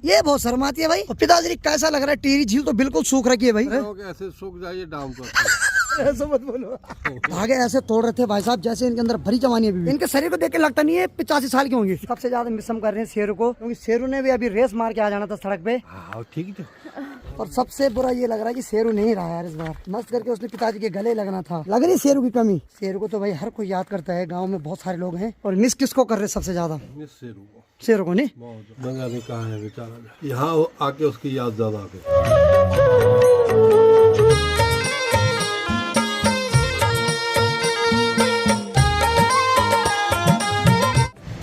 ये बहुत शर्माती है भाई। और पिताजी कैसा लग रहा है, टिहरी झील तो बिल्कुल सूख रखी है भाई। ऐसे सूख जाइए डाम को। ऐसा मत बोलो। आगे ऐसे तोड़ रहे थे भाई साहब जैसे इनके अंदर भरी जवानी है अभी भी। इनके शरीर को देख के लगता नहीं है 85 साल के होंगे। सबसे ज्यादा मिस हम कर रहे हैं शेरू को, क्योंकि शेरू ने भी अभी रेस मार के आ जाना था सड़क पे। ठीक है। और सबसे बुरा ये लग रहा है कि शेरू नहीं रहा यार इस बार। मस्त करके उसने पिताजी के गले लगना था। लग रही शेरू की कमी। शेरू को तो भाई हर कोई याद करता है, गाँव में बहुत सारे लोग हैं। और मिस किसको कर रहे सबसे ज्यादा? शेरू को नहीं। कहा है बेचारा, यहाँ आके उसकी याद ज्यादा आ गई।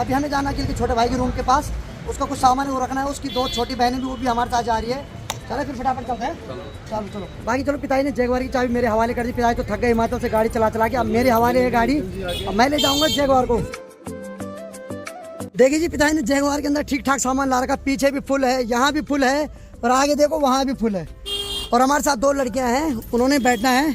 अभी हमें जाना है छोटे भाई के रूम के पास, उसका कुछ सामान वो रखना है। उसकी 2 छोटी बहनें भी, वो भी हमारे साथ जा रही है। चलो फिर फटाफट चलते हैं। चलो चलो बाकी चलो। पिताजी ने जगवार की चाबी मेरे हवाले कर दी। पिताजी तो थक गए हिमाचल से गाड़ी चला चला के, अब मेरे हवाले है गाड़ी। अब मैं ले जाऊंगा जगवार को। देखिए जी, पिताजी ने जगवार के अंदर ठीक ठाक सामान ला रखा। पीछे भी फुल है, यहाँ भी फुल है, और आगे देखो वहाँ भी फुल है। और हमारे साथ 2 लड़कियाँ हैं, उन्होंने बैठना है।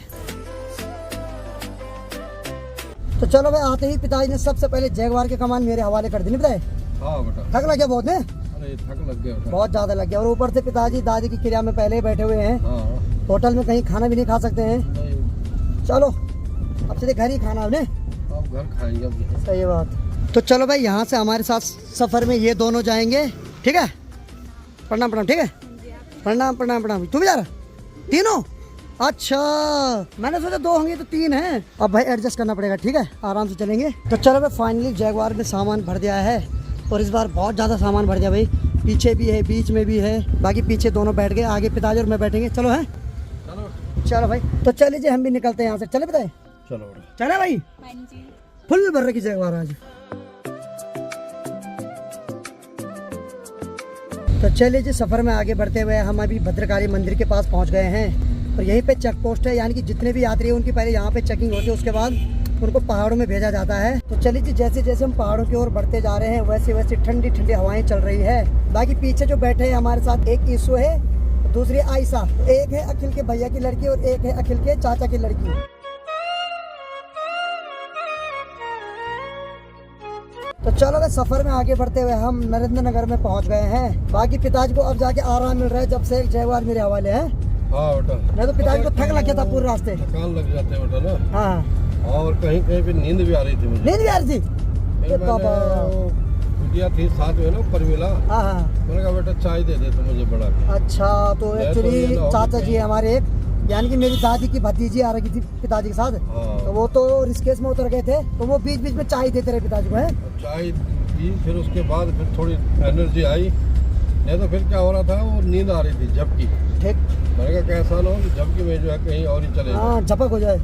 तो चलो भाई, आते ही पिताजी ने सबसे पहले जगवार के कमान मेरे हवाले कर दी। नहीं बताए? हाँ बेटा। थक लग गया बहुत ने? अरे थक लग गया बेटा। बहुत ज्यादा लग गया। और ऊपर से पिताजी दादी की क्रिया में पहले ही बैठे हुए हैं। होटल में कहीं खाना भी नहीं खा सकते हैं। चलो अब सीधे घर ही खाना हमने। अब घर खाएंगे। सही बात। तो चलो भाई, यहाँ से हमारे साथ सफर में ये दोनों जाएंगे। ठीक है, प्रणाम प्रणाम। ठीक है, प्रणाम प्रणाम प्रणाम। तू भी जा रहा? तीनों? अच्छा, मैंने सोचा 2 होंगे तो 3 हैं। अब भाई एडजस्ट करना पड़ेगा। ठीक है, आराम से चलेंगे। तो चलो भाई, फाइनली जगवार में सामान भर दिया है। और इस बार बहुत ज़्यादा सामान भर दिया भाई। पीछे भी है, बीच में भी है। बाकी पीछे दोनों बैठ गए, आगे पिताजी और मैं बैठेंगे। चलो है, चलो भाई। तो चलिए जी, हम भी निकलते हैं यहाँ से। चले पिताजी? चलो चले भाई। फुल भर रखी जगवार आज। तो चलिए जी, सफर में आगे बढ़ते हुए हम अभी भद्रकाली मंदिर के पास पहुंच गए हैं। और यहीं पे चेक पोस्ट है, यानी कि जितने भी यात्री हैं उनकी पहले यहाँ पे चेकिंग होती है, उसके बाद उनको पहाड़ों में भेजा जाता है। तो चलिए जी, जैसे जैसे हम पहाड़ों की ओर बढ़ते जा रहे हैं, वैसे वैसे ठंडी ठंडी हवाएं चल रही है। बाकी पीछे जो बैठे हैं हमारे साथ, एक ईसु है, दूसरी आयशा, एक है अखिल के भैया की लड़की और एक है अखिल के चाचा की लड़की। तो चलो भाई, सफर में आगे बढ़ते हुए हम नरेंद्र नगर में पहुंच गए हैं। बाकी पिताजी को अब जाके आराम मिल रहा है, जब से जगवार मेरे हवाले है। हाँ बेटा। मैं तो पिताजी को थक लग गया था पूरे रास्ते। थकान लग जाते हैं बेटा ना। हाँ, और कहीं कहीं पे नींद भी आ रही थी मुझे। नींद भी आ रही थी? बाबा बिटिया थी साथ में ना, परमिला। हाँ हाँ। मैंने कहा बेटा चाय दे दे तो मुझे बड़ा। अच्छा, तो एक्चुअली चाचा जी हमारे एक, यानी कि मेरी दादी की भतीजी आ रही थी पिताजी के साथ। तो वो तो ऋषिकेश में उतर गए थे, तो वो बीच बीच में चाय देते रहे पिताजी को। है चाय पी, फिर उसके बाद फिर थोड़ी एनर्जी आई। नहीं तो फिर क्या हो रहा था, वो नींद आ रही थी, झपकी। ठीक। मैंने कहा कैसा ना हो कि झपकी में जो है कहीं और ही चले। हाँ, झपक हो जाए।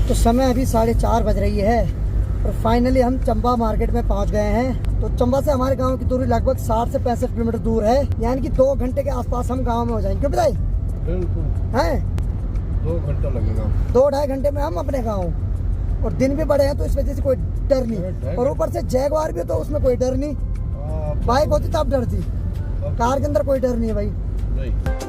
तो समय अभी 4:30 बज रही है और फाइनली हम चंबा मार्केट में पहुंच गए हैं। तो चंबा से हमारे गांव की दूरी लगभग 60 से 65 किलोमीटर दूर है, यानी कि 2 घंटे के आसपास हम गांव में हो जाएंगे। क्यों पिताई? बिल्कुल हैं, 2 घंटा लगेगा। 2-2.5 घंटे में हम अपने गाँव। और दिन भी बड़े हैं तो इस वजह से कोई डर नहीं। और ऊपर से जगवार भी, तो उसमें कोई डर नहीं। बाइक होती तब डर थी, कार के अंदर कोई डर नहीं है भाई। नहीं।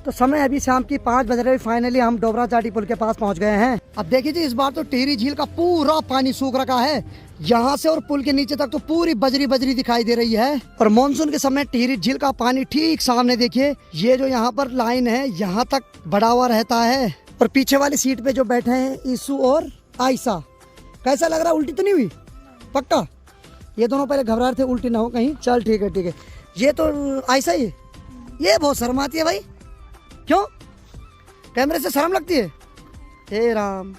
तो समय अभी शाम की 5 बज रहे। फाइनली हम डोबरा चाटी पुल के पास पहुंच गए हैं। अब देखिए जी, इस बार तो टिहरी झील का पूरा पानी सूख रखा है। यहाँ से और पुल के नीचे तक तो पूरी बजरी बजरी दिखाई दे रही है। और मानसून के समय टिहरी झील का पानी ठीक सामने देखिए, ये जो यहाँ पर लाइन है, यहाँ तक बढ़ा हुआ रहता है। और पीछे वाली सीट पे जो बैठे हैं ईसु और आयशा, कैसा लग रहा है? उल्टी तो नहीं हुई? पक्का? ये दोनों पहले घबरा रहे थे उल्टी ना हो कहीं। चल ठीक है ठीक है। ये तो आयशा ही, ये बहुत शर्माती है भाई। क्यों? कैमरे से शर्म लगती है? हे राम।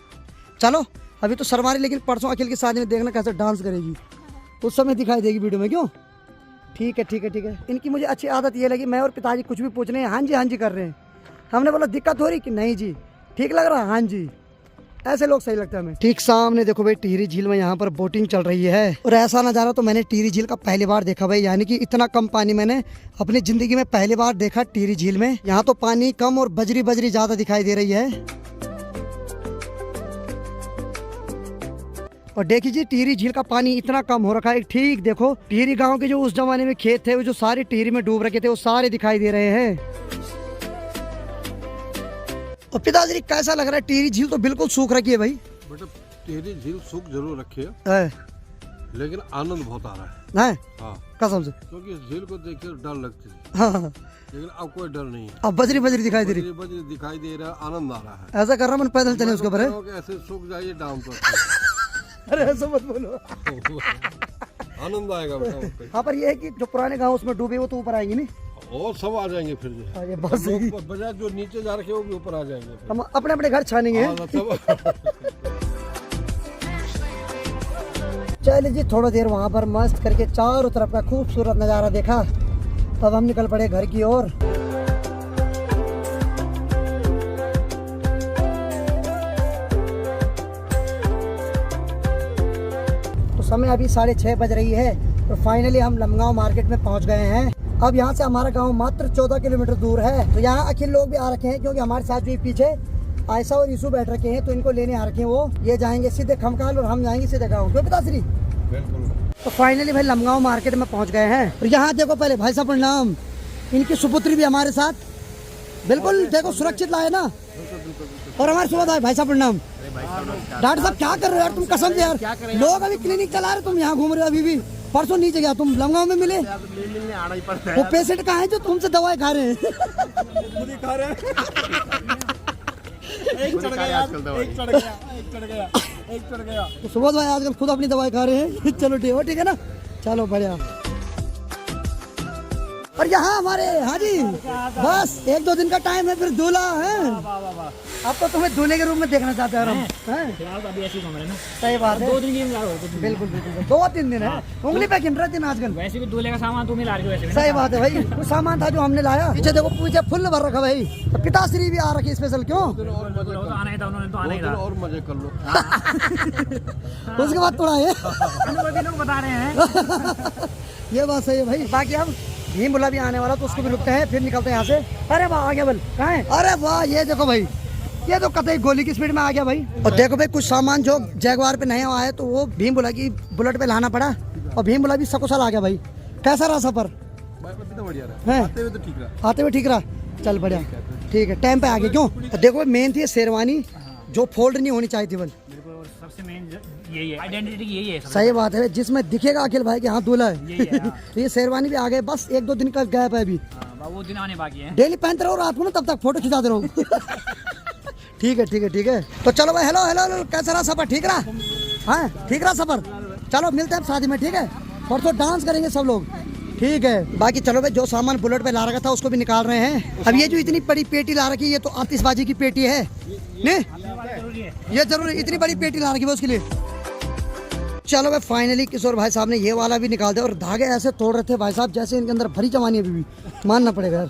चलो अभी तो शर्मा रही, लेकिन परसों अखिल की शादी में देखना कैसे डांस करेगी, उस समय दिखाई देगी वीडियो में। क्यों? ठीक है ठीक है ठीक है। इनकी मुझे अच्छी आदत ये लगी, मैं और पिताजी कुछ भी पूछ रहे हैं, हाँ जी कर रहे हैं। हमने बोला दिक्कत हो रही कि नहीं जी, ठीक लग रहा? हाँ जी। ऐसे लोग सही लगता है हमें। ठीक सामने देखो भाई, टिहरी झील में यहाँ पर बोटिंग चल रही है। और ऐसा नज़ारा तो मैंने टिहरी झील का पहली बार देखा भाई, यानी कि इतना कम पानी मैंने अपनी जिंदगी में पहली बार देखा टिहरी झील में। यहाँ तो पानी कम और बजरी बजरी ज्यादा दिखाई दे रही है। और देखिए जी टिहरी झील का पानी इतना कम हो रखा है। ठीक देखो टिहरी गांव के जो उस जमाने में खेत थे वो जो सारे टिहरी में डूब रखे थे वो सारे दिखाई दे रहे हैं। और पिताजी कैसा लग रहा है? टिहरी झील तो बिल्कुल सूख रखी है भाई। बेटा टिहरी झील सूख जरूर रखी है लेकिन आनंद बहुत आ रहा है। हाँ कसम से, क्योंकि इस झील को देख के डर लगती थी हाँ लेकिन अब कोई डर नहीं है। अब बजरी बजरी दिखाई दे रही, बजरी दिखाई दे रहा है, आनंद आ रहा है। ऐसा कर रहा मन पैदल चले उसके ऊपर है। ऐसे सूख जाइए डाउन पर अरे ऐसा मत बोलो आनंद आएगा बेटा। हाँ पर ये है कि जो पुराने गांव उसमें डूबे वो तो ऊपर आएंगे नहीं, और सब आ जाएंगे फिर जो ये बहुत सही। बजाय जो नीचे जा रखे वो भी ऊपर आ जाएंगे फिर। हम अपने अपने घर छानेंगे। चलिए जी थोड़ा देर वहाँ पर मस्त करके चारों तरफ का खूबसूरत नज़ारा देखा, तब हम निकल पड़े घर की ओर। तो समय अभी 6:30 बज रही है तो फाइनली हम लमगांव मार्केट में पहुँच गए हैं। अब यहाँ से हमारा गांव मात्र 14 किलोमीटर दूर है। तो यहाँ अखिल लोग भी आ रखे हैं क्योंकि हमारे साथ जो पीछे आयशा और यूसुफ बैठ रखे हैं तो इनको लेने आ रखे हैं। वो ये जाएंगे सीधे खमकाल और हम जाएंगे सीधे गाँव। क्यों पिताश्री? बिल्कुल। तो फाइनली भाई लमगांव मार्केट में पहुंच गए हैं। और यहाँ देखो पहले भाई साहब प्रणाम, इनकी सुपुत्री भी हमारे साथ बिल्कुल देखो सुरक्षित लाए ना। और हमारे सुबह भाई साहब प्रणाम। डॉक्टर साहब क्या कर रहे हो यार तुम? कसम से यार लोग अभी क्लिनिक चला रहे, तुम यहाँ घूम रहे हो अभी भी। परसों नीचे गया तुम लमगांव में मिले, वो पेशेंट कहाँ है जो तुमसे दवाई खा रहे हैं? एक चढ़ गया। तो सुबोध भाई आजकल खुद अपनी दवाई खा रहे हैं। चलो ठीक है ना, चलो बढ़िया। और यहाँ हमारे हाँ जी बस 1-2 दिन का टाइम है फिर दूल्हा है। अब तो तुम्हें दूल्हे के रूप में देखना चाहते हैं हम। अभी ऐसी ना। सही बात है, 2 दिन की बिल्कुल 2-3 दिन है, उंगली पे गिन रहे दिन आजकल। वैसे भी दूल्हे का सामान तुम ही ला रहे हो वैसे भी। सही बात है भाई, वो सामान था जो हमने लाया। पीछे देखो पीछे फुल भर रखा भाई। तो पिताश्री भी आ रखी स्पेशल। क्यों? आना ही था, उन्होंने तो आना ही था। और मजे कर लो। उसके बाद थोड़ा है लोग बता रहे हैं। ये बात सही है भाई। बाकी हम भीम बुला भी आने वाला तो उसको भी रुकते हैं फिर निकलते हैं यहाँ से। अरे वाह आ गया बल, कहाँ है? अरे वाह ये देखो भाई, ये तो कतई गोली की स्पीड में आ गया भाई। और देखो भाई कुछ सामान जो जैगवार पे नहीं आया है तो वो भीम बुला की बुलेट पे लाना पड़ा। और भीम बुला भी सकुशल आ गया भाई। कैसा रहा सफर? आते हुए ठीक रहा। चल बढ़िया, ठीक है टाइम पे आ गए। क्यों? देखो मेन थी शेरवानी जो फोल्ड नहीं होनी चाहिए थी बल। सबसे मेन यही है, आइडेंटिटी यही है। सही बात है, जिसमें दिखेगा अखिल भाई के हाथ दूल्हा है। तो ये शेरवानी भी आ गए, बस 1-2 दिन का गैप है अभी। वो दिन आने बाकी है। डेली पहनते रहो रात को ना, तब तक फोटो खिंचाते रहो। ठीक है। तो चलो भाई हेलो कैसा रहा सफर? ठीक रहा? हाँ ठीक रहा सफर। चलो मिलते हैं शादी में, ठीक है? परसों डांस करेंगे सब लोग, ठीक है? बाकी चलो भाई जो सामान बुलेट पे ला रखा था उसको भी निकाल रहे हैं। अब ये जो इतनी बड़ी पेटी ला रखी है ये तो आतिशबाजी की पेटी है नहीं? ये जरूर इतनी बड़ी पेटी ला रखी है उसके लिए। चलो भाई फाइनली किशोर भाई साहब ने ये वाला भी निकाल दिया। और धागे ऐसे तोड़ रहे थे भाई साहब जैसे इनके अंदर भरी जवानी अभी भी, मानना पड़ेगा यार।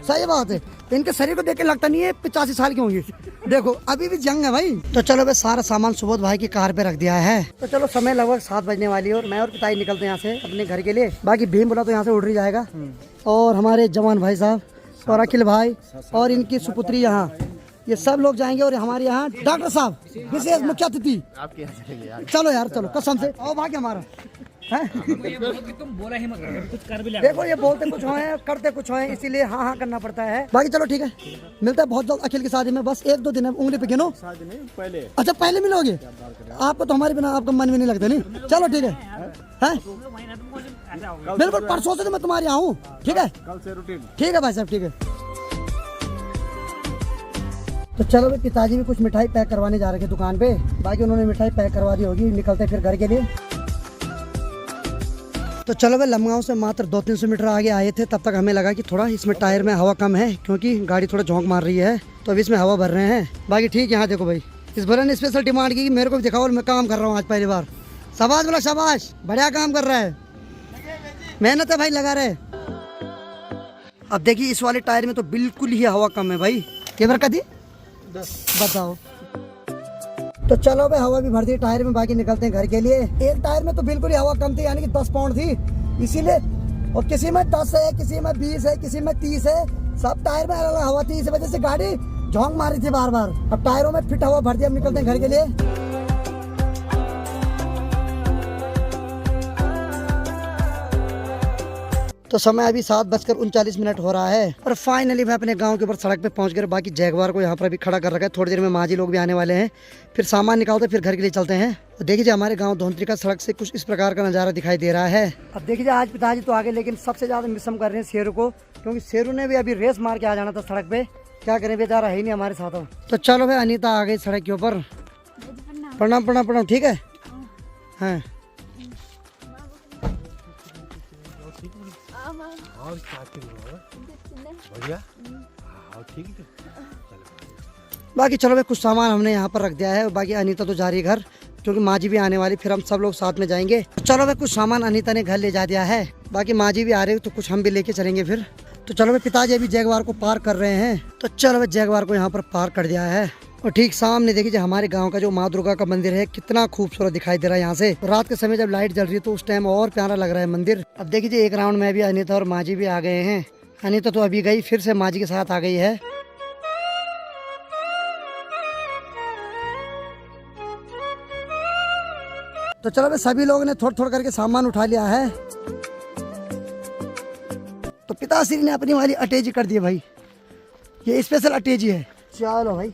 सही बात है, इनके शरीर को देख के लगता नहीं है 85 साल के होंगे। देखो अभी भी जंग है भाई। तो चलो भाई सारा सामान सुबोध भाई की कार पे रख दिया है। तो चलो समय लगभग 7 बजने वाली है और मैं और पिताजी निकलते हैं यहाँ से अपने घर के लिए। बाकी भीम बोला तो यहाँ से उड़ ही जाएगा। और हमारे जवान भाई साहब और अखिल भाई और इनकी सुपुत्री यहाँ, ये सब लोग जाएंगे। और हमारे यहाँ डॉक्टर साहब विशेष मुख्य अतिथि। चलो यार चलो कसम से और भाग्य हमारा है। तुम बोला ही मत, कुछ कर भी ले। देखो ये बोलते कुछ हैं करते कुछ हैं, इसीलिए हाँ करना पड़ता है। बाकी चलो ठीक है, मिलता है बहुत जल्द अखिल की शादी में। बस 1-2 दिन है, उंगली पे गिनो। शादी नहीं पहले? अच्छा पहले मिलोगे? आपको तो हमारे बिना आपका मन भी नहीं लगता नहीं। चलो ठीक है, बिल्कुल परसों से तो मैं तुम्हारे यहाँ हूँ, ठीक है? कल से रूटीन। ठीक है भाई साहब, ठीक है। तो चलो भाई पिताजी भी कुछ मिठाई पैक करवाने जा रहे थे दुकान पे। बाकी उन्होंने मिठाई पैक करवा दी होगी, निकलते फिर घर के लिए। तो चलो भाई लमगांव से मात्र 200-300 मीटर आगे आए थे, तब तक हमें लगा कि थोड़ा इसमें टायर में हवा कम है क्योंकि गाड़ी थोड़ा झोंक मार रही है तो अभी इसमें हवा भर रहे हैं। बाकी ठीक है। यहाँ देखो भाई इस भरा ने स्पेशल डिमांड की कि मेरे को भी दिखाओ और मैं काम कर रहा हूँ आज पहली बार। शाबाश बोला शाबाश, बढ़िया काम कर रहा है, मेहनत है भाई लगा रहे। अब देखिए इस वाले टायर में तो बिल्कुल ही हवा कम है भाई। क्या बरकत थी बताओ। तो चलो भाई हवा भी भर दी टायर में, बाकी निकलते हैं घर के लिए। एक टायर में तो बिल्कुल ही हवा कम थी, यानी कि 10 पाउंड थी इसीलिए। और किसी में 10 है, किसी में 20 है, किसी में 30 है, सब टायर में अलग हवा थी। इस वजह से गाड़ी झोंक मारी थी बार बार। अब टायरों में फिट हवा भर दी, अब निकलते हैं घर के लिए। तो समय अभी 7:39 हो रहा है और फाइनली मैं अपने गांव के ऊपर सड़क पे पहुंच गए। बाकी जैगवार को यहाँ पर अभी खड़ा कर रखा है। थोड़ी देर में माजी लोग भी आने वाले हैं, फिर सामान निकालते फिर घर के लिए चलते हैं। तो देखिए हमारे गांव धोंतरी का सड़क से कुछ इस प्रकार का नज़ारा दिखाई दे रहा है। अब देखिए आज पिताजी तो आगे, लेकिन सबसे ज़्यादा मिस हम कर रहे हैं शेरू को, क्योंकि शेरू ने भी अभी रेस मार के आ जाना था सड़क पे। क्या करें, बेचारा है ही नहीं हमारे साथ। तो चलो भाई, अनीता आ गई सड़क के ऊपर। प्रणाम प्रणाम प्रणाम। ठीक है हाँ और क्या बढ़िया। हाँ ठीक है। बाकी चलो भाई, कुछ सामान हमने यहाँ पर रख दिया है। बाकी अनीता तो जा रही है घर, क्योंकि माँ जी भी आने वाली, फिर हम सब लोग साथ में जाएंगे। चलो भाई, कुछ सामान अनीता ने घर ले जा दिया है। बाकी माँ जी भी आ रही है, तो कुछ हम भी लेके चलेंगे फिर। तो चलो भाई, पिताजी अभी जैगवार को पार कर रहे हैं। तो चलो भाई, जैगवार को यहाँ पर पार कर दिया है। और ठीक सामने देखिए हमारे गांव का जो माँ दुर्गा का मंदिर है, कितना खूबसूरत दिखाई दे रहा है यहाँ से। रात के समय जब लाइट जल रही है तो उस टाइम और प्यारा लग रहा है मंदिर। अब देखिए एक राउंड में भी अनीता और माँ जी भी आ गए हैं। अनीता तो अभी गई, फिर से माँ जी के साथ आ गई है। तो चलो भाई, सभी लोगों ने थोड़ा थोड़ा करके सामान उठा लिया है। तो पिताश्री ने अपनी वाली अटैची कर दी है भाई, ये स्पेशल अटैची है। चलो भाई,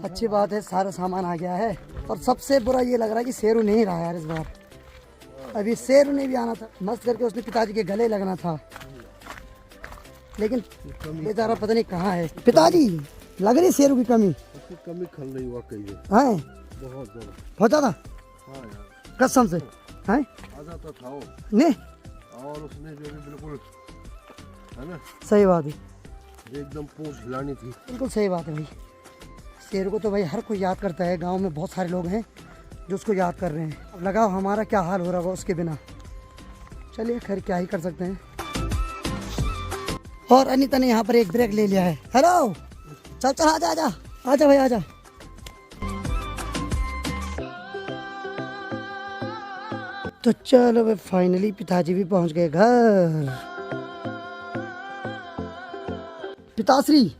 अच्छी बात है, सारा सामान आ गया है। और सबसे बुरा ये लग रहा है कि शेरू नहीं रहा यार इस बार। अभी शेरू ने भी आना था, मस्त करके उसने पिताजी के गले लगना था, लेकिन बेचारा पता नहीं कहाँ है। पिताजी लग रही शेरू की कमी खल रही वाकई है। बहुत ज्यादा कसम से है। आजा तो था वो। नहीं और उसने जो भी बिल्कुल है ना, सही बात है, एकदम पूंछ हिलानी थी। बिल्कुल सही बात है भाई। शेरू को तो भाई हर कोई याद करता है, गांव में बहुत सारे लोग हैं जो उसको याद कर रहे हैं। अब लगाओ हमारा क्या हाल हो रहा होगा उसके बिना। चलिए खैर, क्या ही कर सकते हैं। और अनीता ने यहाँ पर एक ब्रेक ले लिया है। हेलो, चल चल, आजा आजा आजा भाई आजा। तो चलो भाई, फाइनली पिताजी भी पहुंच गए घर। पिताश्री,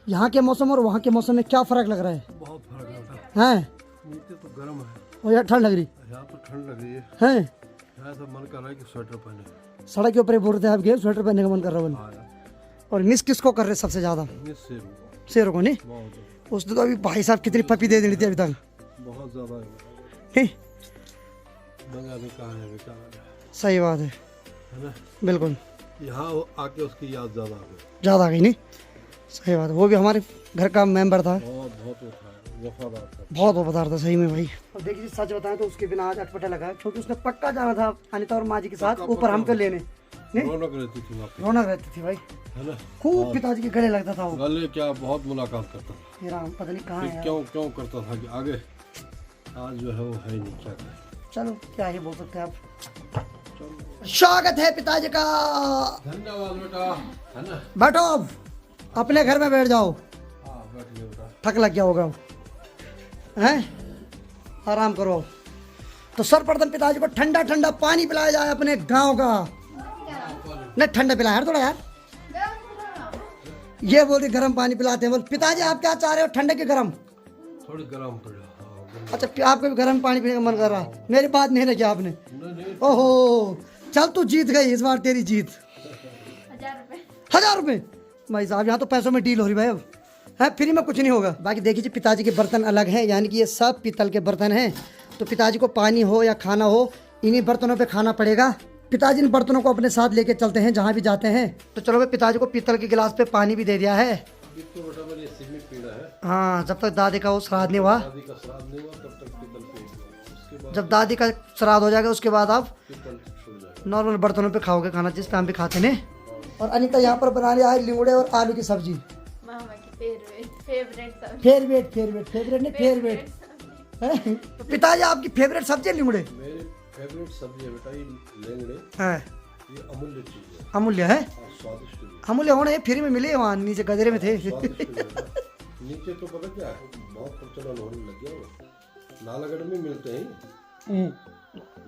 यहाँ के मौसम और वहाँ के मौसम में क्या फर्क लग रहा है? बहुत फर्क लगता हैं? नीचे तो गर्म है और यहाँ ठंड लग रही यहाँ तो ठंड लग रही है। हैं? यहाँ तो मन कर रहा है कि स्वेटर पहने। सड़क के ऊपर बोल रहे थे आप गए, स्वेटर पहनने का मन कर रहा है। हाँ यार, और मिस किसको कर रहे सबसे ज्यादा? ये सेब हुआ। शेरों को नहीं? बहुत उसने तो अभी भाई साहब कितनी पपी दे दी थी अभी तक। बहुत ज्यादा नहीं? मंगा भी कहाँ है बेचारा, सही बात है ना। बिल्कुल, यहाँ आके उसकी याद ज्यादा आ गई। ज़्यादा आ गई नहीं? सही बात है, वो भी हमारे घर का मेंबर था, बहुत वफादार था। बहुत वफादार था सही में भाई। और देखिए सच बताएं तो उसके बिना आज अटपटा लगा, क्योंकि उसने पक्का जाना था अनिता और माँ जी के साथ ऊपर हमको लेने। नहीं? रौनक रहती थी वहाँ पे, रौनक रहती थी भाई, है ना। खूब पिताजी के गले लगता था वो। गले क्या बहुत मुलाकात करता था। ये राम पता नहीं कहाँ फिर है। क्यों करता था कि आगे, आज जो है वो है ही नहीं। क्या करें, चलो क्या ही बोल सकते हैं आप। स्वागत है पिताजी का। धन्यवाद बेटा, है ना। बैठो, अब अपने घर में बैठ जाओ, हाँ बैठिए बेटा। थक लग गया होगा हैं, आराम करो। तो सर्वप्रथम पिताजी को ठंडा ठंडा पानी पिलाया जाए अपने गांव का। नहीं ठंडा पिलाया यार थोड़ा यार, ये बोल रही गर्म पानी पिलाते हैं। बोल पिताजी आप क्या चाह रहे हो, ठंडे के गर्म? थोड़ी गर्म कर लो। हाँ, अच्छा आपको भी गर्म पानी पीने का मन कर रहा है? मेरी बात नहीं रखी आपने। नहीं। ओहो, चल तू जीत गई इस बार, तेरी जीत। 1000 रुपये भाई साहब, यहाँ तो पैसों में डील हो रही भाई। अब है फ्री में कुछ नहीं होगा। बाकी देखिए पिताजी के बर्तन अलग हैं, यानी कि ये सब पीतल के बर्तन हैं। तो पिताजी को पानी हो या खाना हो, इन्हीं बर्तनों पे खाना पड़ेगा। पिताजी इन बर्तनों को अपने साथ लेके चलते हैं जहाँ भी जाते हैं। तो चलो भाई, पिताजी को पीतल के गिलास पे पानी भी दे दिया है। अभी तो बेटा मेरी सिर में पीड़ा है। हाँ, जब तक दादी का वो श्राद्ध नहीं हुआ, दादी का श्राद्ध नहीं हुआ तब तक पीतल पिएंगे। उसके बाद जब दादी का श्राद्ध हो जाएगा उसके बाद आप पीतल छूट जाएगा। नॉर्मल बर्तनों पे खाओगे खाना, जिस पे हम भी खाते हैं। और अनीता यहाँ पर बना रही है लिंगड़े और आलू की सब्जी। मामा की फेवरेट फेवरेट नहीं फेवरेट। तो पिताजी आपकी फेवरेट सब्जी है लिंगड़े? मेरी फेवरेट सब्जी है बेटा ये लेंगड़े। है, ये अमूल्य चीज है। अमूल्य है? हाँ, स्वादिष्ट भी है। अमूल्य होने फ्री में मिले, वहाँ नीचे गजरे में थे। स्वादिष्ट भी है बेटा। नीचे तो पता क्या है, बहुत प्रचलन होने लग गया वो। नालागढ़ में मिलते हैं,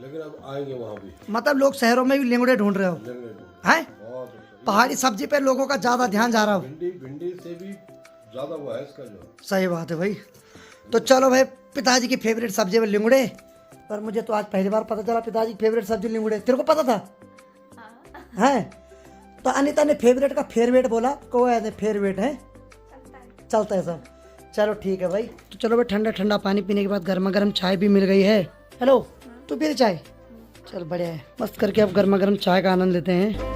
लेकिन अब आएंगे वहाँ भी। मतलब लोग शहरों में भी लिंगड़े ढूंढ रहे हो लेंगड़े ढूंढ। हैं? बहुत अच्छा। पहाड़ी सब्जी पे लोगों का ज्यादा ध्यान जा रहा हो। भिंडी से भी ज्यादा वो है इसका जो। सही बात है भाई। तो चलो भाई, पिताजी की फेवरेट सब्जी है लिंगड़े। पर मुझे तो आज पहली बार पता चला पिताजी की फेवरेट सब्जी लिंगड़े। तेरे को पता था? हैं? तो अनीता ने फेवरेट का फेवरेट बोला, को है फेवरेट है, चलता है सब। चलो ठीक है भाई। तो चलो भाई, ठंडा ठंडा पानी पीने के बाद गर्मा गर्म चाय भी मिल गई है। हेलो, तू पी रही चाय? चल बढ़िया है, मस्त करके अब गर्मा गर्म चाय का आनंद लेते हैं।